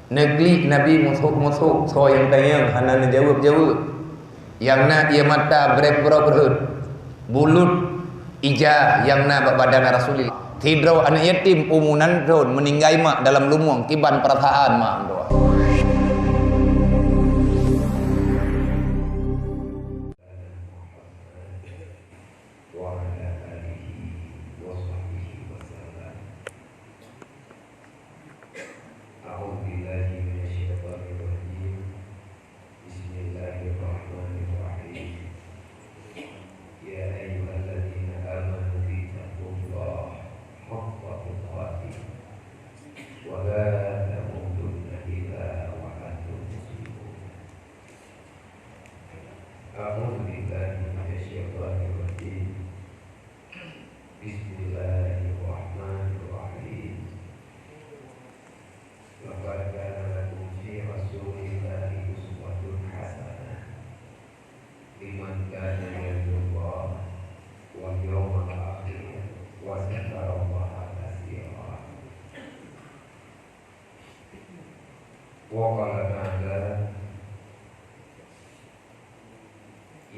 negeri Nabi musuh-musuh so yang tayang hanan jawab-jawab yang na ia mata berperut bulut ija yang na badan Rasulullah tidro anak yatim umunan ron meninggai mak dalam lumung kiban perasaan mak doa.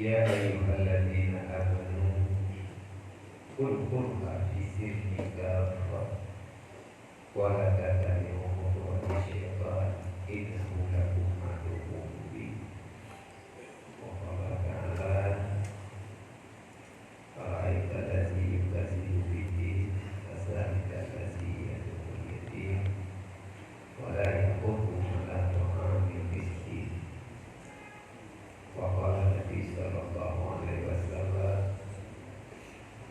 Ya ayyuhalladzina amanu udkhulu fi silmi kaffah wa la tattabi'u khutuwati syaitan innahu lakum aduwwun mubin. Wa qala ta'ala ara'aita allazi yukazzibu bid-din fas'alika allazi yad'ul yatim wa la yahuddu 'ala ta'amil miskin. Wa qala Nabi sallallahu alaihi wasallam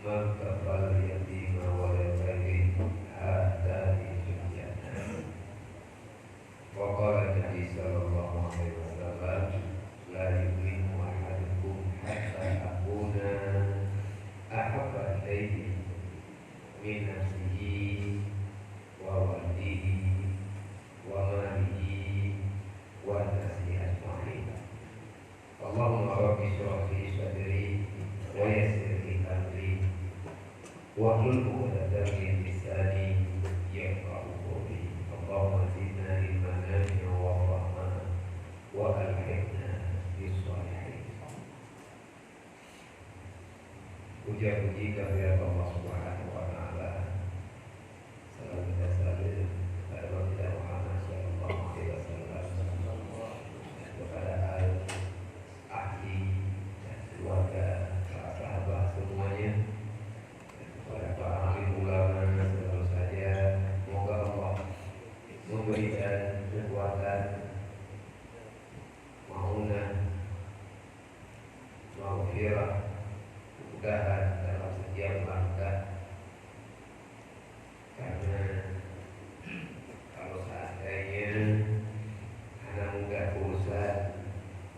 man kafala yatima wa yatimi hadani fil jannah. Wa qala Nabi sallallahu alaihi wasallam la yu'minu ahadukum hatta akuna ahabba ilayhi min nafsihi wa walidihi wa malihi wa nasi ajma'in. Allahumma rabbi shrah li sadri wa yassir li amri wahlul 'uqdatam min lisani yafqahu qawli. Allahumma zidna ilman nafi'an wa rahmah wa alhiqna bis shalihin. Puja-puji kehadirat Allah Subhanahu wa taala. Salam dan salam kepada Muhammad sallallahu alaihi wasallam, kepada ahli dan keluarga, para sahabat semuanya, kepada para alim ulama, tentu saja semoga Allah memberikan kekuatan, maunah, maghfirah, kemudahan dalam setiap langkah. Karena kalau seandainya anak muda urusan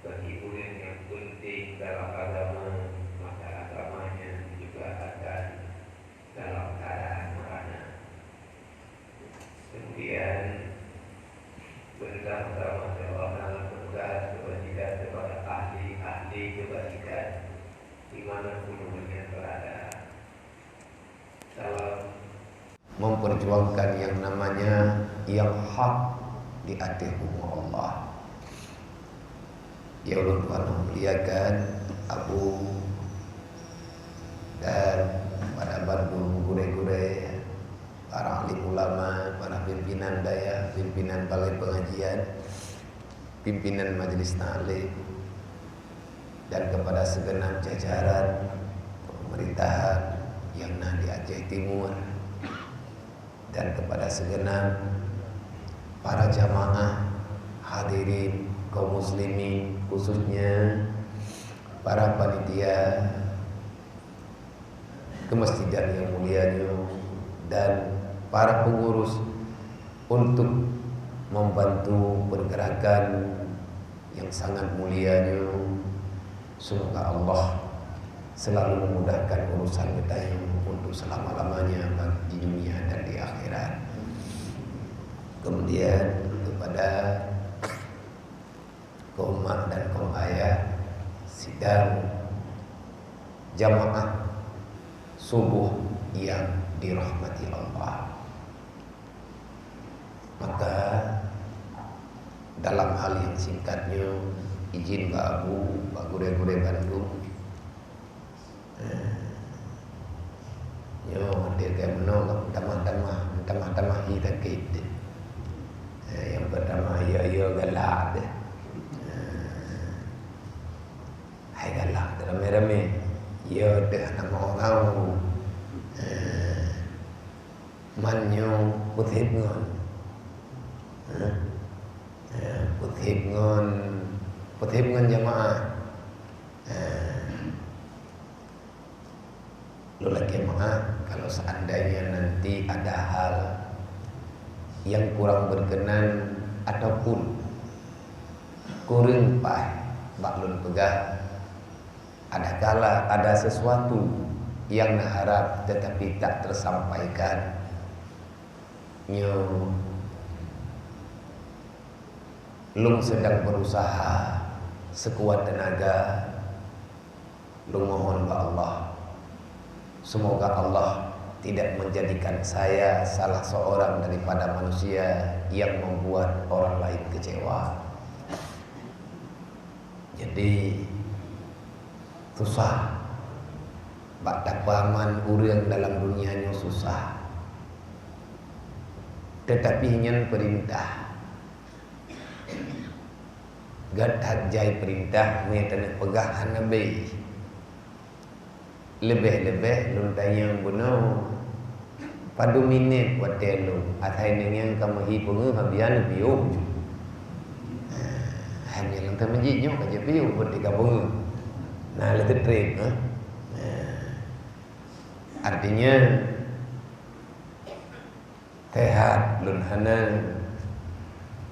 bagi ulian yang penting dalam agama, maka agamanya juga akan dalam keadaan merana. Kemudian perintah pertama adalah dalam kemudahan kebajikan kepada ahli-ahli kebajikan dimanapun mereka berada dalam memperjuangkan yang namanya yang hak di hati Allah. Ya Allah Tuhan memuliakan Abu dan para bandung gure-gure, para ahli ulama, para pimpinan daya, pimpinan balai pengajian, pimpinan majelis ta'lim, dan kepada segenap jajaran pemerintahan yang di Aceh Timur, dan kepada segenap para jamaah hadirin kaum muslimin, khususnya para panitia kemasjidan yang mulianya dan para pengurus untuk membantu pergerakan yang sangat mulianya. Semoga Allah selalu memudahkan urusan kita yang untuk selama-lamanya di dunia dan di akhirat. Kemudian kepada kaum mak dan kaum ayah sidang jamaah subuh yang dirahmati Allah, maka dalam hal yang singkatnya izin babu gure-gure Bandung yo dia kayak menolak tamah kita kita yang pertama ya galak deh hai galak rame-rame ya deh nama orang manyo putih ngon putih ngon jamaah lu lagi maaf kalau seandainya nanti ada hal yang kurang berkenan ataupun kurang baklun pegah ada kala ada sesuatu yang harap tetapi tak tersampaikan lung sedang berusaha sekuat tenaga lung mohon ba Allah semoga Allah tidak menjadikan saya salah seorang daripada manusia yang membuat orang lain kecewa. Jadi susah bak paman urang dalam dunianya susah. Tetapi nyen perintah gad hajai perintah metana pegah nabi lebih-lebih lun tayang buno padu minit watelu atai nengyang kamahi pungu habian biu hanya lang tamanjit nyok aja biu buat digabung nah lebih trip artinya sehat lun hanan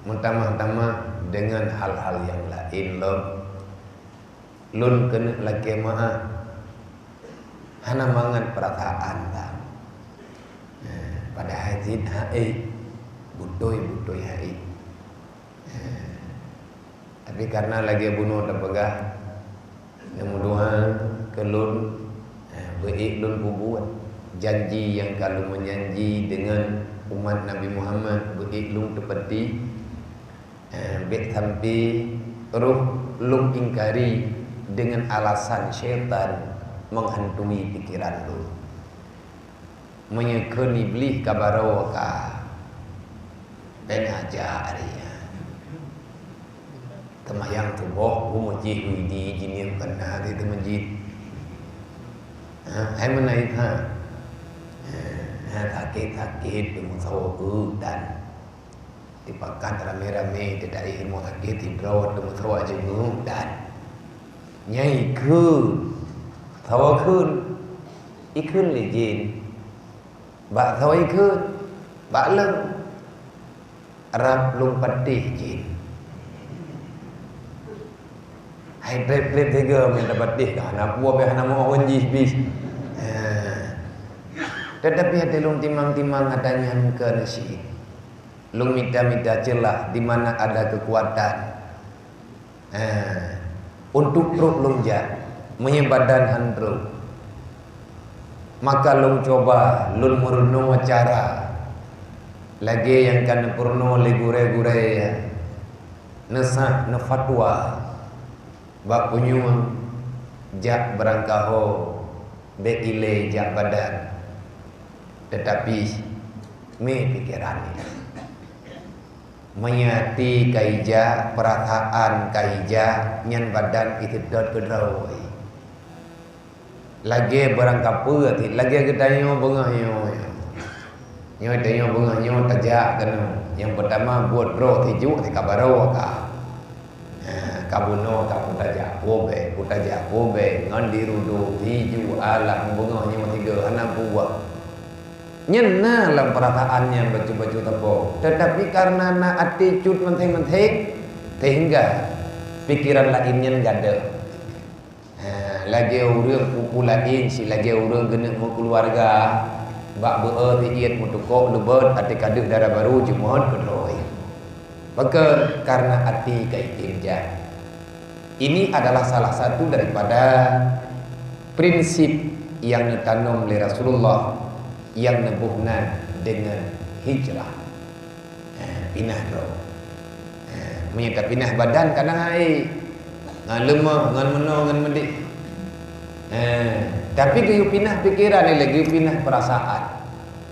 muntama-tama dengan hal-hal yang lain lun kena laki maaf hana mangan perasaan tak pada hajin hai budoy hai tapi karena lagi bunuh terpegah kemudian kelun baik lun buat janji yang kalau menjanji dengan umat Nabi Muhammad baik lun tepati baik sampai ruh lun ingkari dengan alasan syaitan menghantui pikiran lu menyekan iblis kabarawaka dan ajar ya kemayang tubuh masjid widi jinim kena di masjid hai menaik sakit demusawa dan dipakan rame-rame tidak ilmu sakit tidrawat demusawa jenguk dan nyai ke tawa ikun lejin bak tawa ikun bak lem rap lung patih jin hai plep tiga minta patih kan apa be hana mau onji bis tetapi hati lung timang-timang adanya ke nasi lung minta celah di mana ada kekuatan untuk truk lung jat menyebadan handro maka lung coba lun murno cara lagi yang kan purno legure-gure ya nesa na fatwa bak punyung jak berangkaho be ile jak badan tetapi me pikiran menyati kaija perasaan kaija nyan badan itu dot kedrawai lagi barang kapur lagi kita nyo bengah nyo tanya bengah nyo tajak kena yang pertama buat bro tijuk ti kabaro ka kabuno kamu tajak pobe ngandi rudu tiju alam bengah nyo tiga anak buah nyena dalam perasaannya baju-baju tepuk tetapi karena na attitude menteng-menteng sehingga pikiran lainnya enggak ada lagi orang pupu lain si lagi orang kena mau keluarga bak beer tiiat mutukok lebet hati kadek darah baru jumon kedoi maka karena hati kaitinja ini adalah salah satu daripada prinsip yang ditanam oleh Rasulullah yang nebuhna dengan hijrah pindah bro menyata pindah badan kadang air ngan lemah ngan menor ngan mendik. Tapi giu pindah pikiran ni lagi pindah perasaan.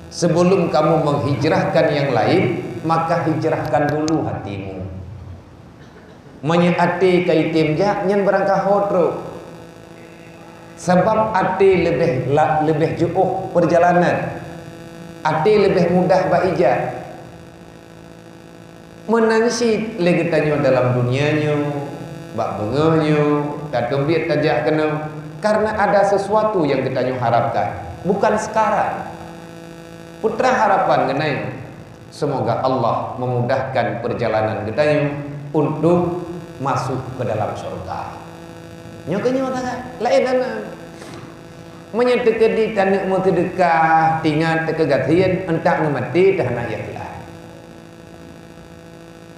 Sebelum kamu menghijrahkan yang lain, maka hijrahkan dulu hatimu. Menyati kaitim jak nyen berangkah hodro. Sebab hati lebih jauh perjalanan. Hati lebih mudah baija. Menangisi lagi tanya dalam dunianya, bak bengahnya, tak tembik tajak kena. Karena ada sesuatu yang kita harapkan, bukan sekarang. Putra harapan kenai. Semoga Allah memudahkan perjalanan kita untuk masuk ke dalam surga. Nyokanya tak lain anak. Menyedekati tanuk mau sedekah, tinggal tekegatian entak ngemati dah nak yalah.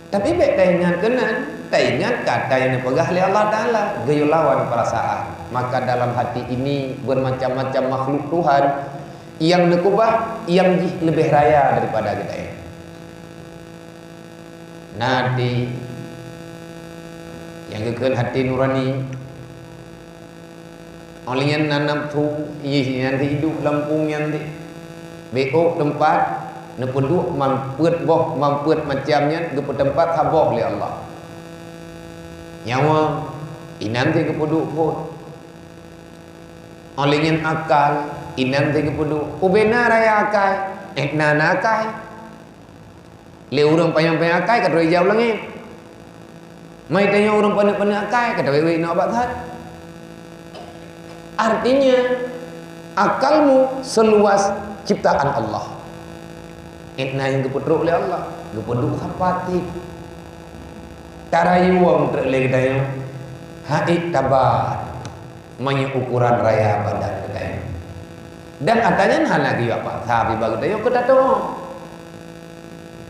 Tapi baik taingan kenan, taingan kata yang dipegah oleh Allah Taala, gayo lawan perasaan. Maka dalam hati ini bermacam-macam makhluk Tuhan yang nekubah yang lebih raya daripada kita ini. Nanti yang kekan hati nurani olehnya nanam tu nanti hidup lampung nanti beok tempat nepeduk mampet boh mampet macamnya ke tempat haboh oleh Allah nyawa nanti kepeduk pun olehnya akal nanti kepeduk ubena raya akal nana akal le urang payang-payang akal kata jauh lagi mai tanya orang pandai-pandai akal kata wewe nak buat hat. Artinya akalmu seluas ciptaan Allah. Itna yang kepeduk oleh Allah, kepeduk sapati. Tarayu wong terleh kita haid tabat menye ukuran raya badan kita. Dan katanya hal lagi apa? Sabi bagi tayo kita tu.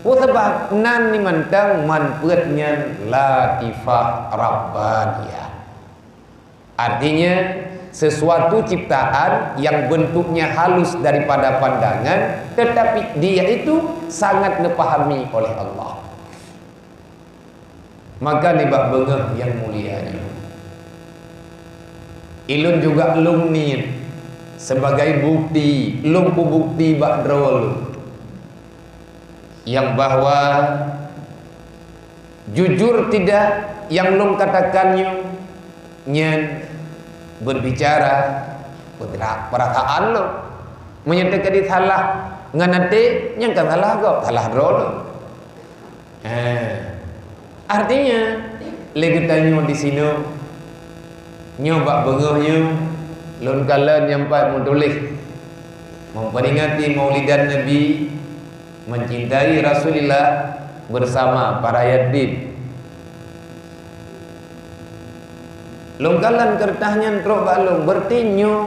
Sebab nan ni mentang manpetnya latifah rabbaniyah. Artinya sesuatu ciptaan yang bentuknya halus daripada pandangan, tetapi dia itu sangat dipahami oleh Allah. Maka ni bab bengah yang mulia ni. Ilun juga lung ni sebagai bukti, lung pu bukti bak drol yang bahwa jujur tidak yang lung katakannya nyen berbicara perasaan lo menyatakan dia salah nganate yang kan salah kau salah drol artinya lagi tanya di sini nyobak bengahnya lon kala nyampai menulis memperingati maulidan Nabi mencintai Rasulullah bersama para yatim. Longgalan kertasnya trok balong bertinyu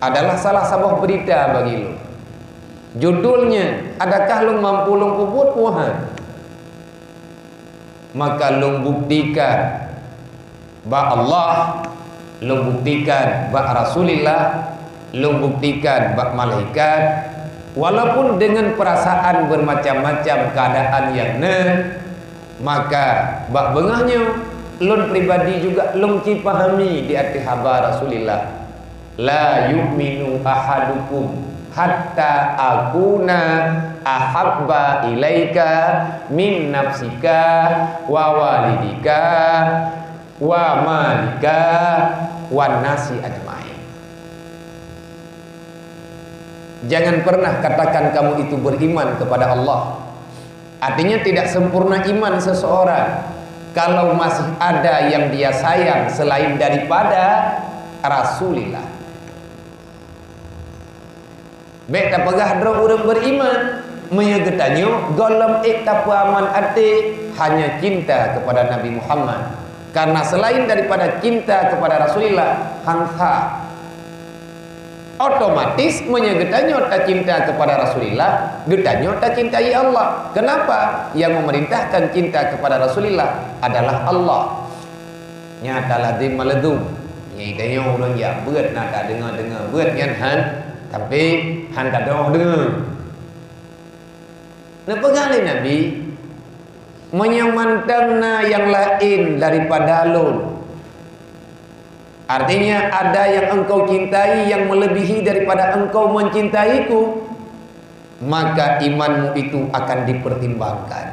adalah salah sebuah berita bagi lo. Judulnya, adakah lo mampu lo buat Tuhan? Maka lo buktikan bahwa Allah, lo buktikan bahwa Rasulullah, lo buktikan bahwa malaikat, walaupun dengan perasaan bermacam-macam keadaan yang maka bak bengahnya lun pribadi juga lun pahami di hati haba Rasulullah la yu'minu ahadukum hatta akuna ahabba ilaika min nafsika wa walidika wa malika wa nasi ajmain. Jangan pernah katakan kamu itu beriman kepada Allah. Artinya tidak sempurna iman seseorang kalau masih ada yang dia sayang selain daripada Rasulullah. Baik tak pegah dro orang beriman menyegetanyo golem tapu aman ate hanya cinta kepada Nabi Muhammad. Karena selain daripada cinta kepada Rasulullah hangsa otomatis menyegetanyo tak cinta kepada Rasulullah, getanyo tak cintai Allah. Kenapa? Yang memerintahkan cinta kepada Rasulullah adalah Allah. Nyata lazim maledum. Nyaitanya orang ya beut nak tak dengar-dengar beut nyan han, tapi han tak dengar. Napa kali Nabi menyemantangna yang lain daripada alun. Artinya ada yang engkau cintai yang melebihi daripada engkau mencintaiku, maka imanmu itu akan dipertimbangkan.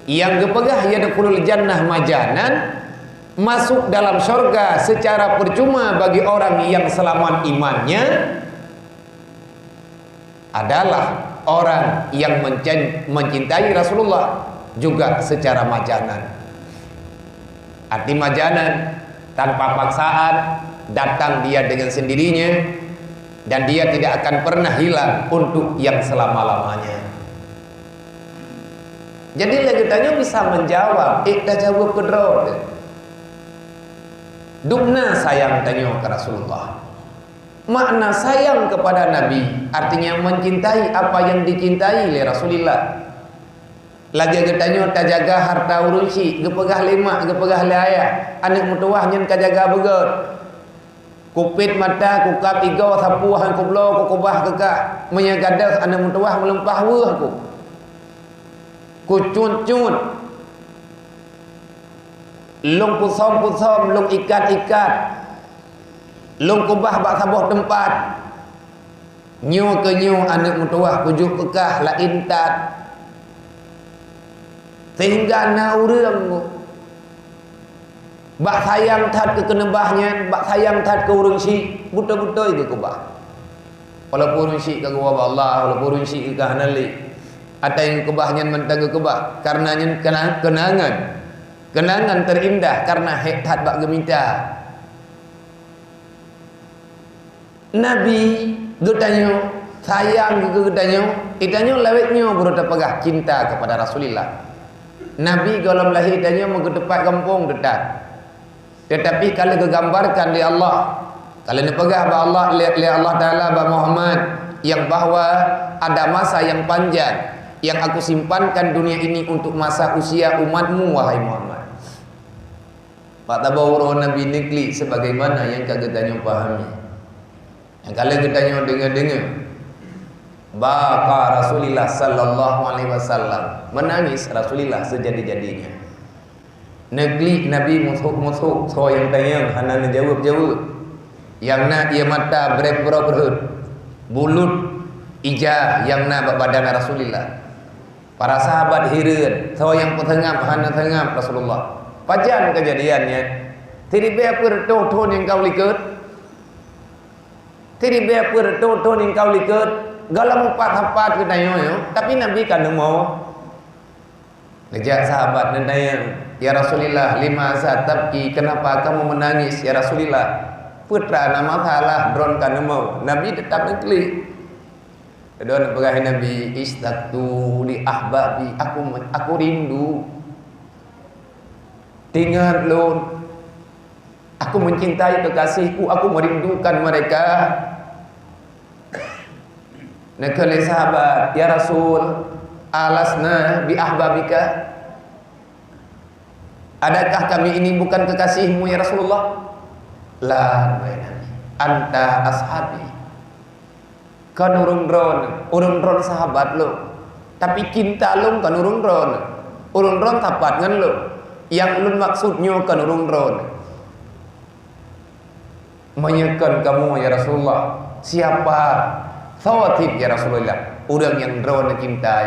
Yang kepegah yadkhulul jannah majanan, masuk dalam surga secara percuma bagi orang yang selamat imannya adalah orang yang mencintai Rasulullah juga secara majanan. Arti majanan, tanpa paksaan, datang dia dengan sendirinya, dan dia tidak akan pernah hilang untuk yang selama-lamanya. Jadi lagi tanya bisa menjawab, dah jawab kedrot. Dubna sayang tanya ke Rasulullah. Makna sayang kepada Nabi artinya mencintai apa yang dicintai oleh Rasulullah. Lagi ketanya tak jaga harta urusi, gepegah lima, gepegah laya, anak mutuah nyen kajaga begot. Kupit mata, kukap tiga, sapu hang kublo, kukubah kekak, menyagadah anak mutuah melempah wah aku. Kucut-cut, long pusom-pusom, long ikat-ikat, long kubah bak sabuh tempat, nyu ke nyu anak mutuah kujuk kekah la intat. Sehingga na urang bak sayang tat ke kenebahnya, bak sayang tat ke urang si buta-buta itu kubah. Walaupun urang si ke gua Allah, walaupun urang si ke hanali. Ada yang kubahnya mentang ke kubah karena kenangan terindah karena tat bak gemita. Nabi getanyo sayang ke getanyo, itanyo lewetnyo berada pegah cinta kepada Rasulullah. Nabi golom lahir tanya mau ke tempat kampung dekat. Tetapi kalau kegambarkan di Allah, kalau dipegah ba Allah lihat Allah Taala ba Muhammad yang bahwa ada masa yang panjang yang aku simpankan dunia ini untuk masa usia umatmu wahai Muhammad. Pak tabawuro Nabi nikli sebagaimana yang kagak tanya pahami. Yang kalau kita dengar baka Rasulullah sallallahu alaihi wasallam menangis Rasulullah sejadi-jadinya. Negeri Nabi musuh-musuh so yang tayang hana jawab-jawab. Yang na ia mata berperut bulut ijah yang na badan Rasulullah. Para sahabat hireun so yang petengap hana tengap Rasulullah. Pajan kejadiannya. Tiri be perton yang kau liket. Tiri be perton yang kau liket. Galam empat-empat ketanya, tapi Nabi kan mau ngejak sahabat dan tanya, ya Rasulullah, lima saat tabki, kenapa kamu menangis ya Rasulullah? Putra nama salah dron kan mau. Nabi tetap ngeklik. Kedua pegahi Nabi, istatu li ahbabi, aku rindu. Dengar lon, aku mencintai kekasihku, aku merindukan mereka. Nakali sahabat, ya Rasul, alasna bi ahbabika. Adakah kami ini bukan kekasihmu ya Rasulullah? La, anta ashabi. Kan urung dron sahabat lo. Tapi cinta lo kan urung dron tapat ngan lo. Yang ulun maksudnya kan urung dron. Menyekan kamu ya Rasulullah. Siapa? Thawatib ya Rasulullah, orang yang drone cinta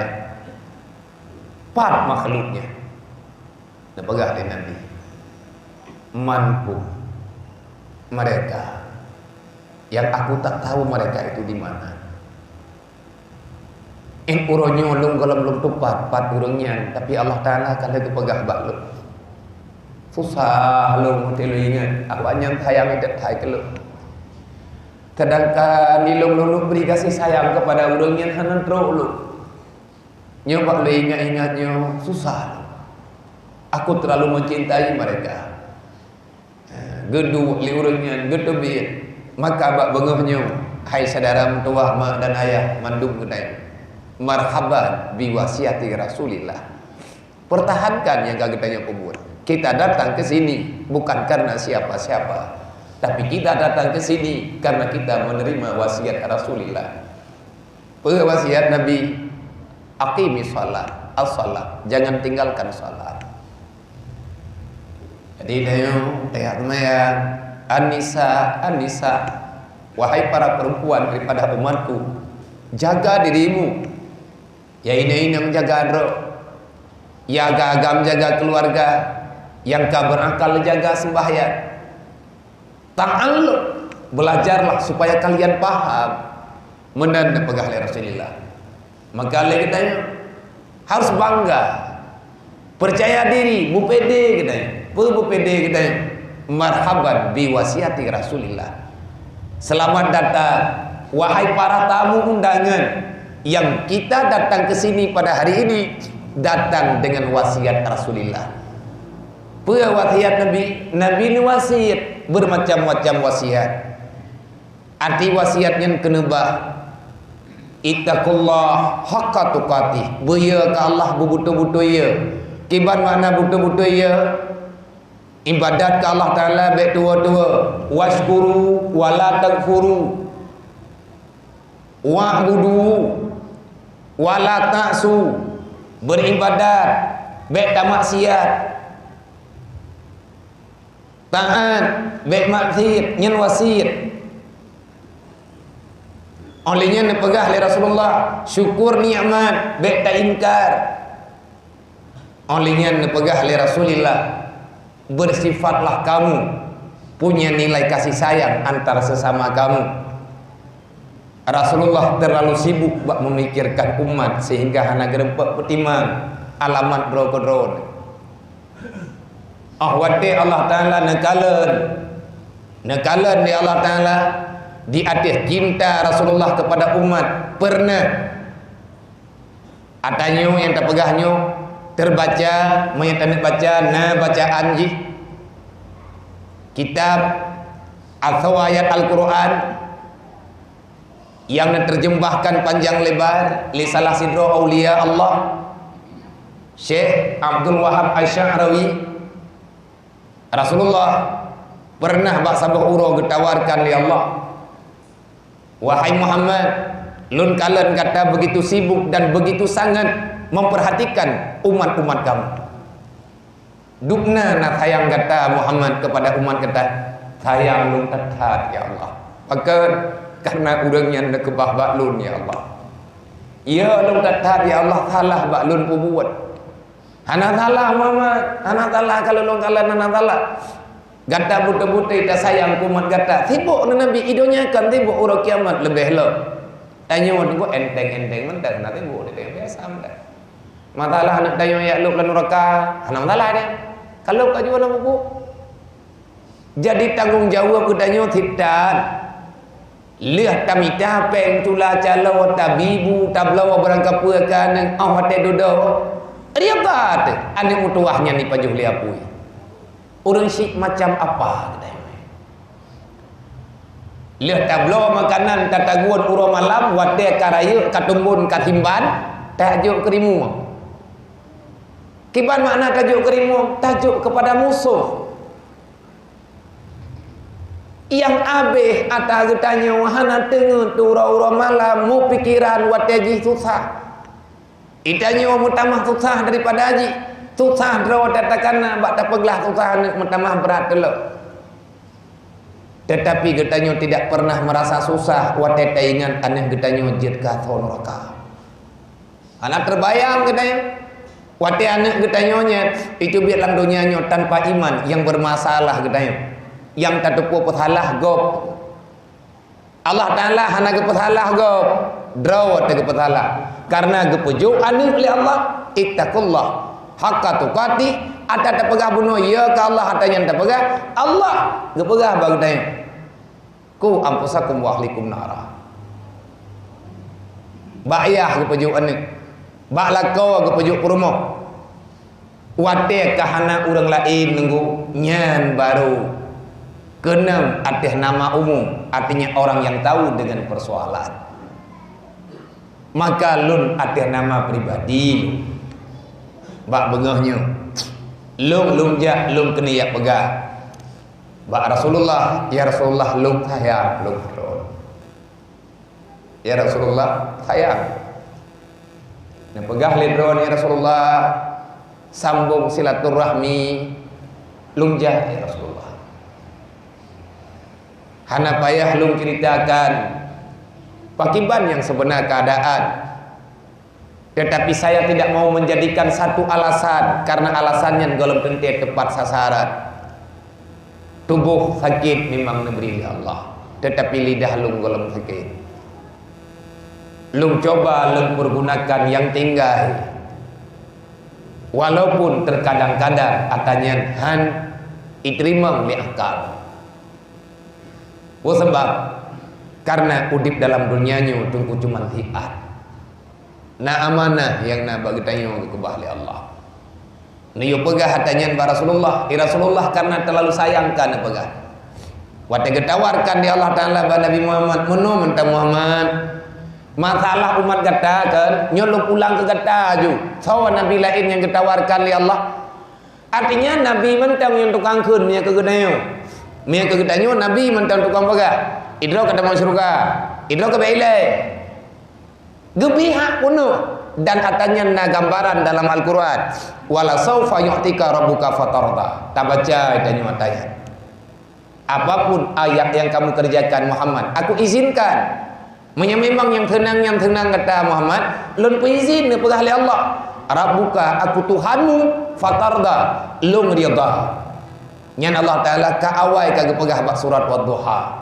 pat makhluknya. Nepegah dengan Nabi mampu mereka yang aku tak tahu mereka itu di mana. In uronyo lung kalau belum tupat pat urangnya, tapi Allah Taala kalau kepegah bak lu susah lu telu ingat aku anyang sayang itu thai ke lu. Sedangkan nilung beri kasih sayang kepada orang yang hanan teruk lu. Nyoba lu ingat-ingatnya susah. Aku terlalu mencintai mereka. Gedu li urangnya gedu bi. Maka bak bengahnya, hai saudara mentua mak dan ayah mandum kedai. Marhaban bi wasiati Rasulillah. Pertahankan yang kagak tanya kubur. Kita datang ke sini bukan karena siapa-siapa. Tapi kita datang ke sini karena kita menerima wasiat Rasulullah. Wasiat Nabi, aqimi shalah. as-salat. Jangan tinggalkan salat. Jadi tengok teman An-Nisa, wahai para perempuan daripada umatku, jaga dirimu. Ya ini yang jaga roh, ya agam jaga keluarga, yang kau berakal jaga sembahyang. Ta'alluq, belajarlah supaya kalian paham menanda pegah Rasulullah. Maka kita harus bangga, percaya diri, bu pede kita, bu pede kita. Marhaban bi wasiati Rasulillah. Selamat datang wahai para tamu undangan yang kita datang ke sini pada hari ini, datang dengan wasiat Rasulillah. Wasiat Nabi ini wasiat bermacam-macam wasiat. Arti wasiatnya kenebah ittaqullah haqqa tuqatih. Beya ke Allah betul-betul ya. Kiban makna betul-betul ya? Ibadat ke Allah Ta'ala baik tua-tua. Washkuru wala takfuru, wa'budu wala ta'su. Beribadat baik tak maksiat, taat baik maksiat nyen wasiat. Olehnya nepegah oleh Rasulullah, syukur nikmat baik tak ingkar. Olehnya nepegah oleh Rasulullah, bersifatlah kamu punya nilai kasih sayang antara sesama kamu. Rasulullah terlalu sibuk memikirkan umat sehingga hana gerempak petimang alamat bro-kodron. Wate Allah Ta'ala nekalan di Allah Ta'ala di atas cinta Rasulullah kepada umat. Pernah adanya yang terpegahnya terbaca, menyatakan baca, bacaan kitab atau ayat Al-Quran yang diterjemahkan panjang lebar li salah sidro aulia Allah Syekh Abdul Wahab Asy'arawi. Rasulullah pernah sabah uro getawarkan li Allah, wahai Muhammad, lun kalian kata begitu sibuk dan begitu sangat memperhatikan umat-umat kamu. Dukna na sayang kata Muhammad kepada umat kata, sayang lun tetap ya Allah. Maka karena urangnya nak kebah baklun ya Allah. Ya lun tetap ya Allah, salah baklun buat. Hana salah Muhammad, hana salah kalau lun kalian hana salah. Gata buta-buta tak sayang umat gata. Sibuk Nabi idonya kan sibuk urang kiamat lebih lo. Tanya orang gua enteng-enteng mentang nanti gua dia biasa mentang. Masalah anak tanya ya lu lan neraka, hana masalah dia. Kalau kau jual buku, jadi tanggung jawab katanya tidak. Lihat tamita peng tula calo tabibu tablawa berangkat puakan hati dodo. Dia kata, ane mutuahnya ni pajuh liapui. Orang sik macam apa katanya. Lihat tablawa makanan tataguan uro malam wate karaya katumbun katimban tajuk kerimu. Kiban makna tajuk kerimu, tajuk kepada musuh. Yang abeh atas getanya wahana tengah tura-ura malam mu pikiran wataji susah. Itanya mutamah susah daripada haji. Susah draw tatakan bak tapeglah susah mutamah berat dulu. Tetapi getanya tidak pernah merasa susah wateta ingat aneh getanya jid ka neraka. Anak terbayang getanya. Wate anak getanya itu biarlah dunianya tanpa iman yang bermasalah getanya. Yang tak tepu pethalah gop. Allah Ta'ala hana gepethalah gop. Draw te gepethalah. Karena gepujuk anak oleh Allah, ittaqullah haqqa tuqatih. Ada terpegah bunuh ya ke Allah atanya terpegah Allah gepegah bagdanya. Ku ampusakum wa ahlikum nara. Ba'yah gepujuk anak. Bak lakau gepujuk perumoh. Wate kahana urang lain nunggu nyan baru. Keenam atas nama umum, artinya orang yang tahu dengan persoalan. Maka lun atas nama pribadi. Bak bengahnya. Lum jak lum kena yak pegah. Bak Rasulullah, ya Rasulullah lum sayang, lum. Ya Rasulullah sayang. Na pegah ledron ya Rasulullah, sambung silaturahmi lungjah ya Rasulullah. Hana payah lung ceritakan pakiban yang sebenar keadaan. Tetapi saya tidak mau menjadikan satu alasan, karena alasannya golong tentu tepat sasaran. Tubuh sakit memang diberi Allah, tetapi lidah lung golong sakit. Lung coba lung pergunakan yang tinggal, walaupun terkadang-kadang katanya han itrimam li akal. Sebab karena udip dalam dunianya tunggu cuma hiat. Na amanah yang na bagi tanya ke bahli Allah. Niyo pegah hatanya ba Rasulullah, Rasulullah karena terlalu sayangkan pegah. Wate getawarkan di Allah Taala ba Nabi Muhammad, menu mentang Muhammad. Masalah umat kata kan nyolong pulang ke kata aju. Sawa nabi lain yang getawarkan li Allah. Artinya nabi mentang yang tukang keun nya ke gedayo. Mia ke gedanyo nabi mentang tukang pegah. Idro kata mau surga, idro ke bailai. Gebihak kuno dan katanya na gambaran dalam Al-Qur'an. Wala saufa yu'tika rabbuka fatarda. Tak baca dan ayat. Apapun ayat yang kamu kerjakan Muhammad, aku izinkan. Memang yang tenang kata Muhammad, lun izin ne pegah li Allah. Rabbuka aku Tuhanmu fatarda, lung ridha. Nyan Allah Taala ka awai ka pegah bak surat Wadduha.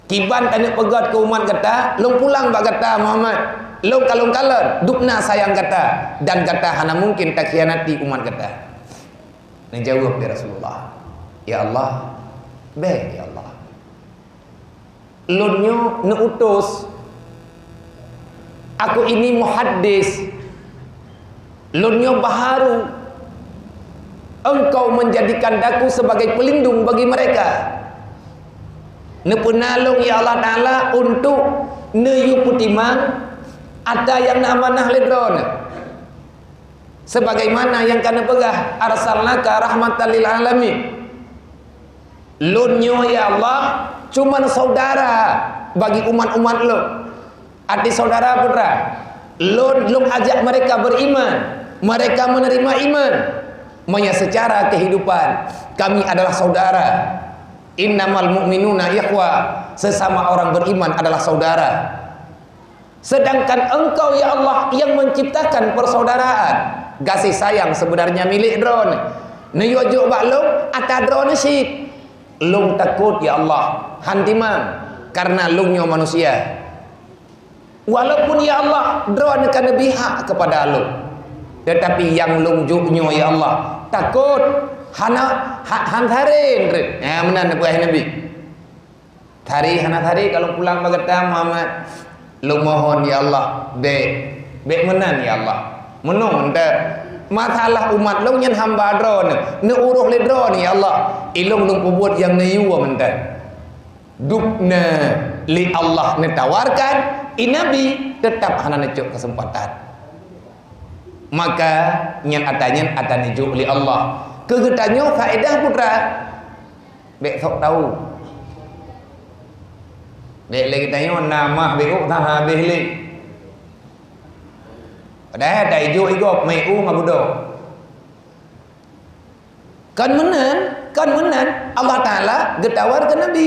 Kiban tanya pegat ke umat kata, lung pulang bak kata Muhammad. Lung kalung-kalon, dukna sayang kata, dan kata hana mungkin tak khianati umat kata. Ni jawab ya Rasulullah. Ya Allah, baik ya Allah. Lunyo neutus aku ini muhaddis, lunyo baharu, engkau menjadikan daku sebagai pelindung bagi mereka. Ne penalung ya Allah Taala untuk neyu putimang ada yang amanah ledron. Sebagaimana yang kana pegah arsalnaka rahmatan lil alamin. Lunyo ya Allah cuman saudara bagi umat-umat lo. Arti saudara putra. Lung ajak mereka beriman, mereka menerima iman. Manya secara kehidupan kami adalah saudara. Innamal mu'minuna ikhwa, sesama orang beriman adalah saudara. Sedangkan engkau ya Allah yang menciptakan persaudaraan. Kasih sayang sebenarnya milik drone. Neyojo baklung ata drone sih. Lung takut ya Allah hantimang karena lungnya manusia. Walaupun ya Allah drone kan bihak kepada lung, tetapi yang lung juknya ya Allah takut hana hantarin. Ya menan buah Nabi. Hari hana hari kalau pulang bagata Muhammad, lung mohon ya Allah be menan ya Allah. Menung ente masalah umat long nyen hamba drone ne uruh le drone ya Allah ilung lung pubut yang ne yuwa menten dukna li Allah ne tawarkan inabi tetap hana necuk kesempatan maka nyen atanya atan nejuk li Allah kegetanyo faedah putra bek sok tahu bek lagi tanyo nama bek tak habis le. Dah ada ijo igop mai ngabudo. Kan menan Allah Taala getawar ke Nabi.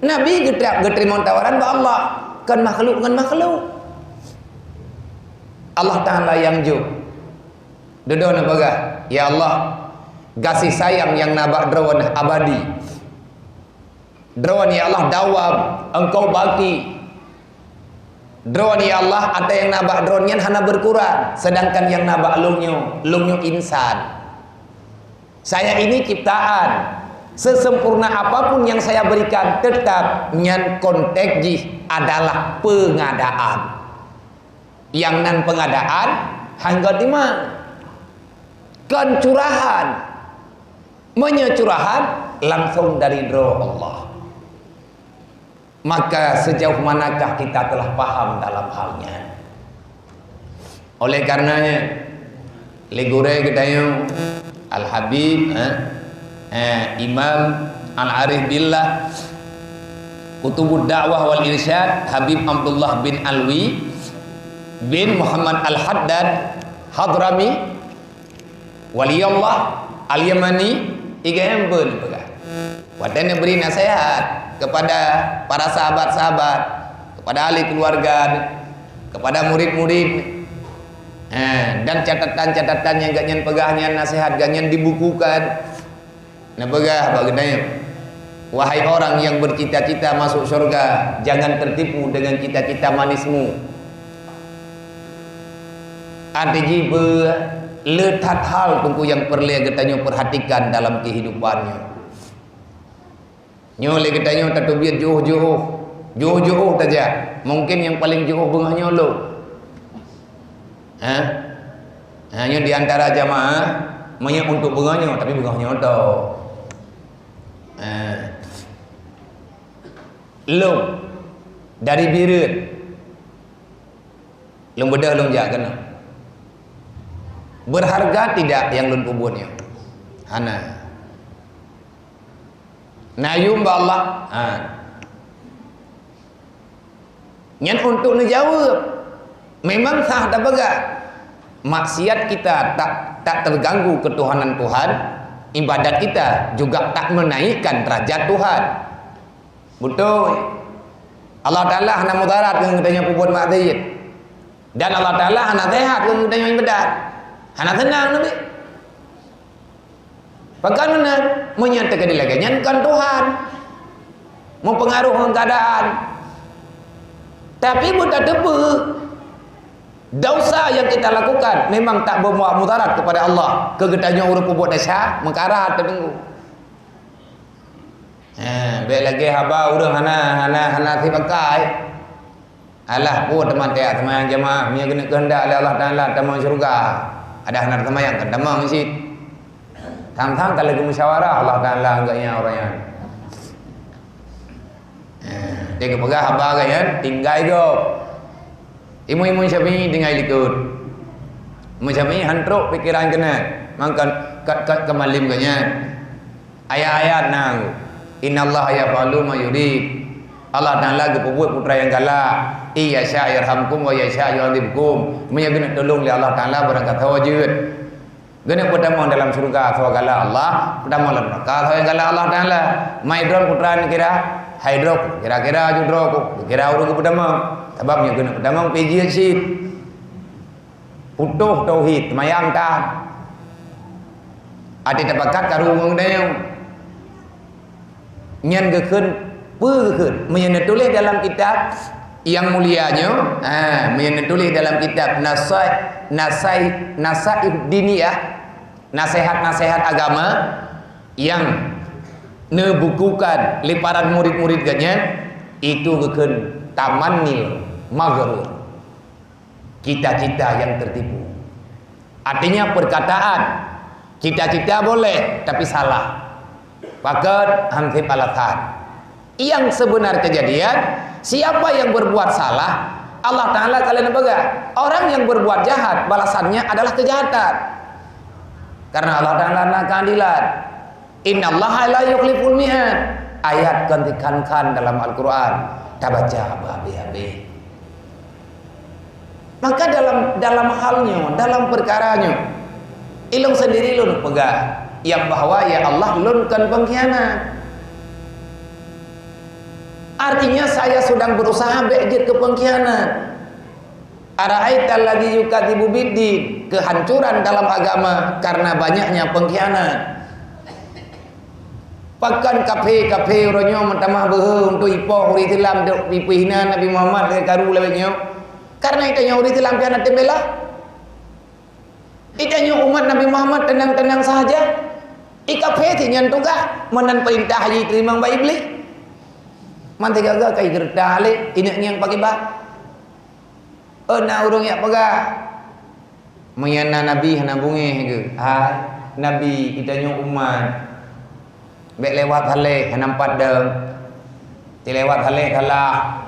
Nabi geterima tawaran ba Allah. Kan makhluk ngan makhluk. Allah Taala yang jo. Dedona baga, ya Allah, kasih sayang yang nabak drawan abadi. Drawan ya Allah dawam engkau bagi. Drone ya Allah ada yang nabak drone-nya hana berkurang, sedangkan yang nabak lungnya insan. Saya ini ciptaan, sesempurna apapun yang saya berikan tetap nyan konteks adalah pengadaan. Yang nan pengadaan hangga dimang kan curahan, menyecurahan langsung dari draw Allah. Maka sejauh manakah kita telah paham dalam halnya? Oleh karenanya legure gedayo Al-Habib Imam Al-Arif Billah Kutubud Da'wah wal Irsyad Habib Abdullah bin Alwi bin Muhammad Al-Haddad Hadrami Waliullah Al-Yamani iga embel pegah. Watane beri nasihat kepada para sahabat-sahabat, kepada ahli keluarga, kepada murid-murid. Dan catatan-catatan yang ganyan pegahnya nasihat ganyan dibukukan. Nah pegah baginda, wahai orang yang bercita-cita masuk surga, jangan tertipu dengan cita-cita manismu. Ada jiba letat hal tunggu yang perlu katanya perhatikan dalam kehidupannya. Nyole katanya tatubir jauh-jauh saja. Mungkin yang paling jauh bengahnya lo. Hanya di antara jamaah banyak untuk bengahnya, tapi bengahnya tu. Long dari birit long bedah long jaga berharga tidak yang lun kubunnya hana nayum ba Allah nyan untuk ngejawab memang sah dah baga maksiat kita tak terganggu ketuhanan Tuhan, ibadat kita juga tak menaikkan derajat Tuhan. Betul. Allah Ta'ala hana mudarat dengan katanya kubur maksiat. Dan Allah Ta'ala hana sehat dengan katanya ibadat. Hana tenang nabi. Bagaimana menyatakan dilaganyankan Tuhan mempengaruhi keadaan. Tapi buta tebu dosa yang kita lakukan memang tak berbuat mudarat kepada Allah. Kegetanya urut kubur desa mengkarat tertunggu. Baik lagi haba urang hana si pakai. Alah pun teman tiap teman jemaah punya kena kehendak oleh Allah Taala tamang syurga. Ada hendak semayang kan tamang masjid. Tang-tang kalau musyawarah Allah Taala enggaknya orang yang. Dia kepegah haba kan tinggal hidup. Imu-imu Syafi'i tinggal ikut. Imu Syafi'i hantruk pikiran kena. Mangkan kat kemalim kanya. Ayat-ayat nang. Innallaha yaf'alu ma yurid. Allah Taala gepubuat putra yang galak. Iya sya'irhamkum wa yasha' yu'adzibkum. Menya guna tolong li Allah Taala berangkat wajud. Guna pertama dalam surga sawa galak Allah, pertama dalam neraka sawa yang galak Allah Taala. Maidron putra kira hidrok, kira-kira judrok, kira urut ke pertama. Sebabnya guna pertama peji syid. Utuh tauhid, mayang ta. Ati tabakat karu mengdayang. Nyan gekun peukeun menyana tulis dalam kitab yang mulianya menyana tulis dalam kitab Nasaih Diniyah, nasihat-nasihat agama yang nebukukan liparan murid-murid ganyan itu gekun tamannil maghrur, cita-cita yang tertipu. Artinya perkataan cita-cita boleh tapi salah. Pakat hansip alasan. Yang sebenar kejadian, siapa yang berbuat salah, Allah Ta'ala kalian baga. Orang yang berbuat jahat, balasannya adalah kejahatan. Karena Allah Ta'ala nak keadilan. Innallaha la yukhliful mi'ad. Ayat gantikan dalam Al-Quran. Tabaca babi-babi. Maka dalam halnya, dalam perkaranya, ilmu sendiri lu pegang. Yang bahwa ya Allah lunkan pengkhianat. Artinya saya sedang berusaha bejit ke pengkhianat. Ara'aital ladzi yukadzibu biddin, kehancuran dalam agama karena banyaknya pengkhianat. Pakan kafe uronyo mentamah behe untuk ipoh uri Islam dipihina Nabi Muhammad ke karu lewatnya. Karena itanya uri Islam piana tembelah. Itanya umat Nabi Muhammad tenang-tenang saja. Ikafe tinyan tuga menan perintah haji terima ba iblis. Mantai gagal kai gerdah le inak yang pakai bah. Na urang yak pegah. Menyana Nabi hana bunge ke. Nabi kitanya umat. Bek lewat hale hana empat deng. Ti lewat hale kalah.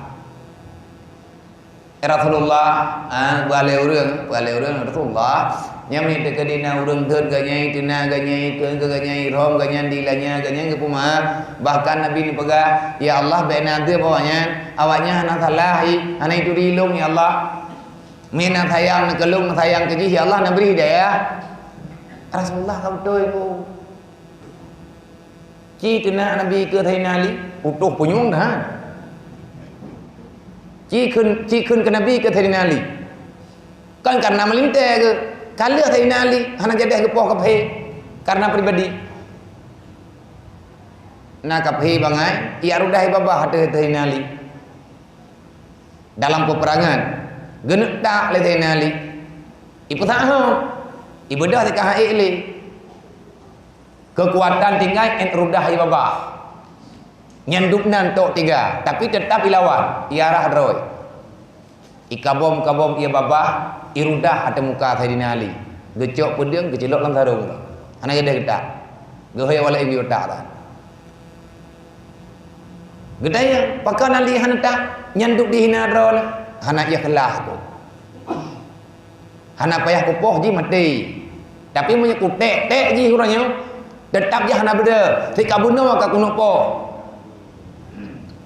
Rasulullah bale urang Rasulullah nyami te kedina urang teun ganyai tina ganyai keun ganyai rom ganyan dilanya ganyan ke puma bahkan Nabi ni pegah ya Allah baina dia bawanya awaknya hana salahi hana itu rilung ya Allah Mina sayang nak kelung sayang ke ji Allah nak beri hidayah. Rasulullah kau betul itu. Ci kena Nabi ke thai nali utuh punyung dah. Ci kun ke Nabi ke thai nali. Kan karena melinte ke kala thai nali hana jadi ke poh ke phe karena pribadi. Na ke phe bangai ia rudah babah ada thai nali. Dalam peperangan genek tak le thai nali. Ibu tak ibadah dekat haik le. Kekuatan tinggal en rudah ibabah. Nyanduknan tok tiga, tapi tetap ilawan, iarah droi. Ikabom ibabah, irudah ada muka Sayyidina Ali. Gecok pedang, gecelok lang sarung. Ana gede getak. Gehoy wala ibi otak ta. Gedaya, pakan Ali hanata nyanduk di hina drol. Hana ia kelah tu. Hana payah kupoh ji mati. Tapi punya kutek ji kurangnya. Tetap je hana benda. Tika bunuh ka kuno po.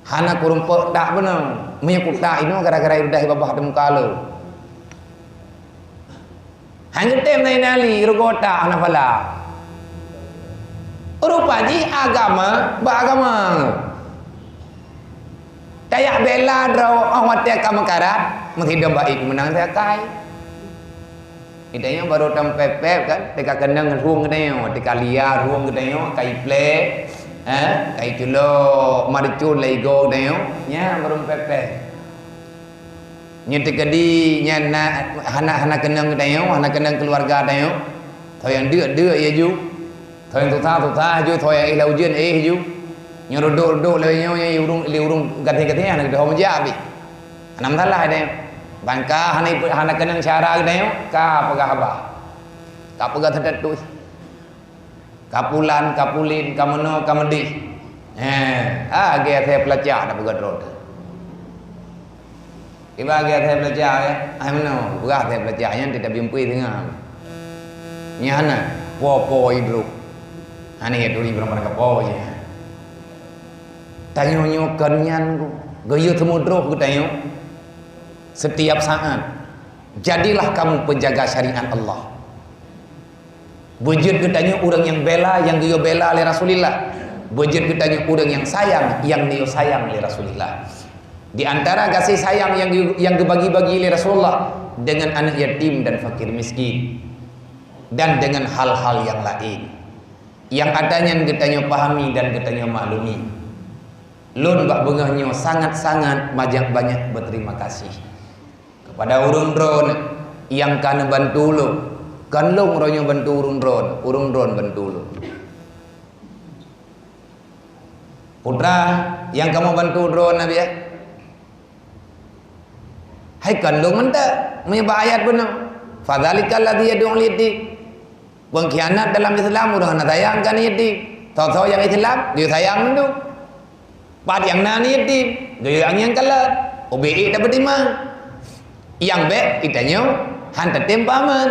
Hana kurumpo tak benar. Punya kutak ini gara-gara udah babah ada muka lu. Hanya tem naik nali rogota hana pala. Rupa ji agama beragama. Tayak bela draw awat dia kamu karat. Menghidap baik menang saya kai. Idanya baru tam pepep kan, teka kendang ruang gedenya, teka liar ruang gedenya, kai play, kai culo, maricun lego gedenya, nya baru pepep. Nya teka di, nya hana kendang gedenya, hana kendang keluarga gedenya, thôi yang đưa ya ju, thôi yang tutha ju, thôi yang ilau jin ju, nya rodok lewenya, nya urung ganti hana gedenya menjabi, anam salah gedenya. Bangka hana kenang cara gedenya ka pegah abah. Ka pegah terdetus. Kapulan, kapulin, kameno, kamedi. Ge saya pelajar dah pegah drod. Iba ge saya pelajar ya. Ai meno, pegah saya pelajar yang tidak bimpi tengah. Nya hana po idruk. Hana ya duri berapa ka po je. Tanyo kenyan ku. Goyo temudro ku tanyo. Setiap saat jadilah kamu penjaga syariat Allah. Bujud ketanya orang yang bela, yang dia bela oleh Rasulullah. Bujud ketanya orang yang sayang, yang dia sayang oleh Rasulullah. Di antara kasih sayang yang dibagi-bagi oleh Rasulullah dengan anak yatim dan fakir miskin, dan dengan hal-hal yang lain yang adanya ketanya pahami dan ketanya maklumi. Lun bak bengahnya sangat-sangat banyak berterima kasih pada urung drone yang kana bantu lu. Kan lu ronyo bantu urung drone bantu lu. Putra yang kamu bantu drone nabi ya. Hai kan lu menta menyebab ayat benar. Fadzalikal ladzi yad'u al-yatim. Pengkhianat dalam Islam udah sayangkan yatim. Tahu-tahu yang Islam dia sayang tu. Pad yang nani yatim, dia yang kalah. OBE dapat timang. Yang baik itanya hantar tempaman.